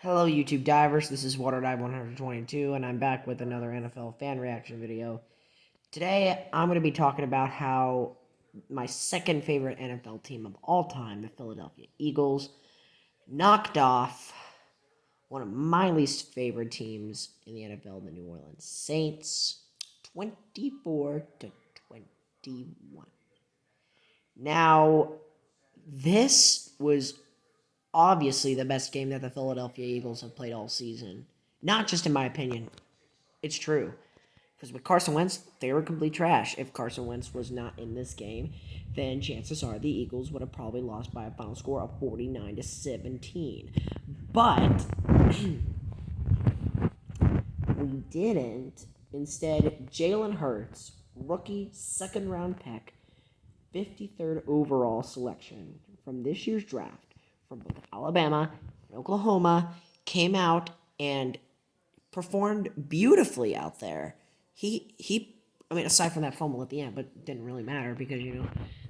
Hello, YouTube divers. This is WaterDive122, and I'm back with another NFL fan reaction video. Today, I'm going to be talking about how my second favorite NFL team of all time, the Philadelphia Eagles, knocked off one of my least favorite teams in the NFL, the New Orleans Saints, 24-21. Now, this was obviously the best game that the Philadelphia Eagles have played all season. Not just in my opinion. It's true. Because with Carson Wentz, they were complete trash. If Carson Wentz was not in this game, then chances are the Eagles would have probably lost by a final score of 49-17. But we didn't. Instead, Jalen Hurts, rookie second round pick, 53rd overall selection from this year's draft, from both Alabama and Oklahoma, came out and performed beautifully out there. I mean, aside from that fumble at the end, but it didn't really matter because the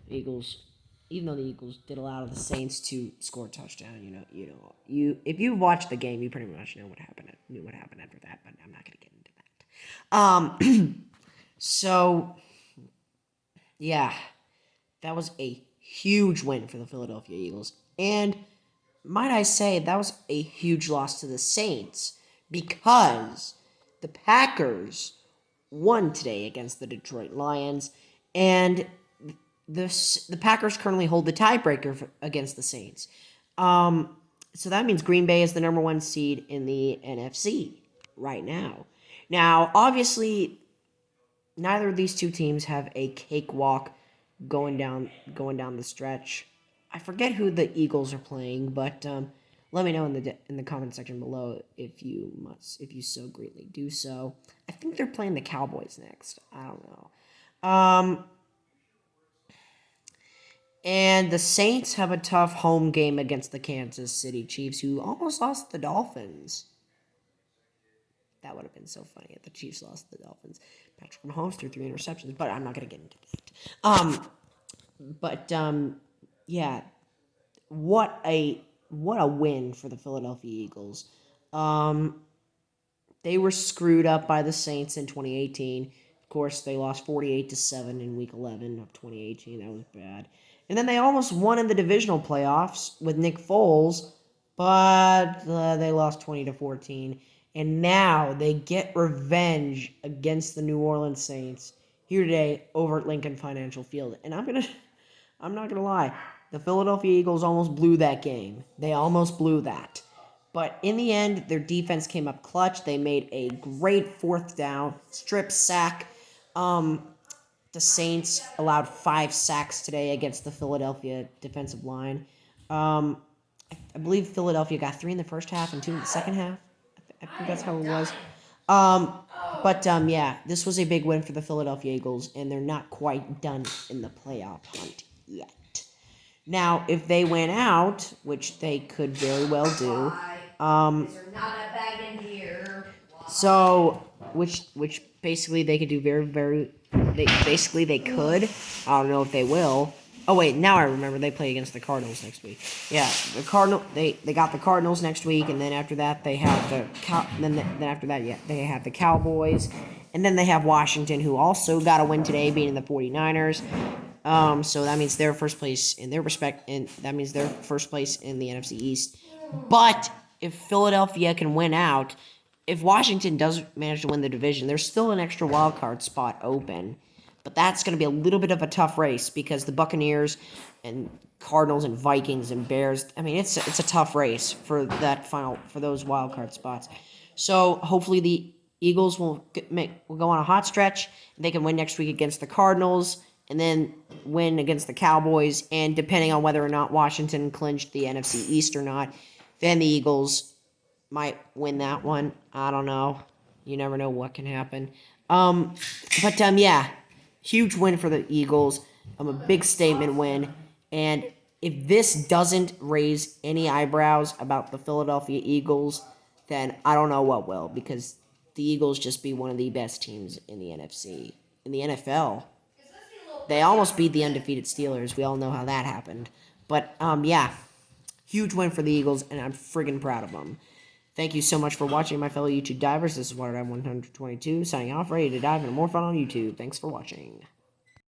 Eagles, even though the Eagles did allow the Saints to score a touchdown, if you watched the game, you pretty much knew what happened after that. But I'm not gonna get into that. So yeah, that was a huge win for the Philadelphia Eagles, and might I say, that was a huge loss to the Saints because the Packers won today against the Detroit Lions, and the Packers currently hold the tiebreaker against the Saints. So that means Green Bay is the number one seed in the NFC right now. Now, obviously, neither of these two teams have a cakewalk going down the stretch. I forget who the Eagles are playing, but let me know in the comment section below if you so greatly do so. I think they're playing the Cowboys next. I don't know. And the Saints have a tough home game against the Kansas City Chiefs, who almost lost the Dolphins. That would have been so funny if the Chiefs lost the Dolphins. Patrick Mahomes threw 3 interceptions, but I'm not gonna get into that. Yeah, what a win for the Philadelphia Eagles. They were screwed up by the Saints in 2018. Of course, they lost 48-7 in Week 11 of 2018. That was bad. And then they almost won in the divisional playoffs with Nick Foles, but they lost 20-14. And now they get revenge against the New Orleans Saints here today over at Lincoln Financial Field. And I'm not gonna lie, the Philadelphia Eagles almost blew that game. They almost blew that. But in the end, their defense came up clutch. They made a great fourth down strip sack. The Saints allowed 5 sacks today against the Philadelphia defensive line. I believe Philadelphia got 3 in the first half and 2 in the second half. I think that's how it was. Yeah, this was a big win for the Philadelphia Eagles, and they're not quite done in the playoff hunt yet. Now, if they win out, which they could very well do, so which basically they could do they could. I don't know if they will. Oh wait, now I remember they play against the Cardinals next week. Yeah, they got the Cardinals next week, and then after that they have they have the Cowboys, and then they have Washington, who also got a win today, beating the 49ers. So that means they're first place in their respect, and that means they're first place in the NFC East. But if Philadelphia can win out, if Washington does manage to win the division, there's still an extra wild card spot open. But that's going to be a little bit of a tough race because the Buccaneers and Cardinals and Vikings and Bears, I mean, it's a tough race for those wild card spots. So hopefully the Eagles will go on a hot stretch. They can win next week against the Cardinals and then win against the Cowboys. And depending on whether or not Washington clinched the NFC East or not, then the Eagles might win that one. I don't know. You never know what can happen. Yeah, huge win for the Eagles. A big statement win. And if this doesn't raise any eyebrows about the Philadelphia Eagles, then I don't know what will, because the Eagles just be one of the best teams in the NFC. In the NFL, they almost beat the undefeated Steelers. We all know how that happened. But, yeah, huge win for the Eagles, and I'm friggin' proud of them. Thank you so much for watching, my fellow YouTube divers. This is WaterDive 122 signing off, ready to dive into more fun on YouTube. Thanks for watching.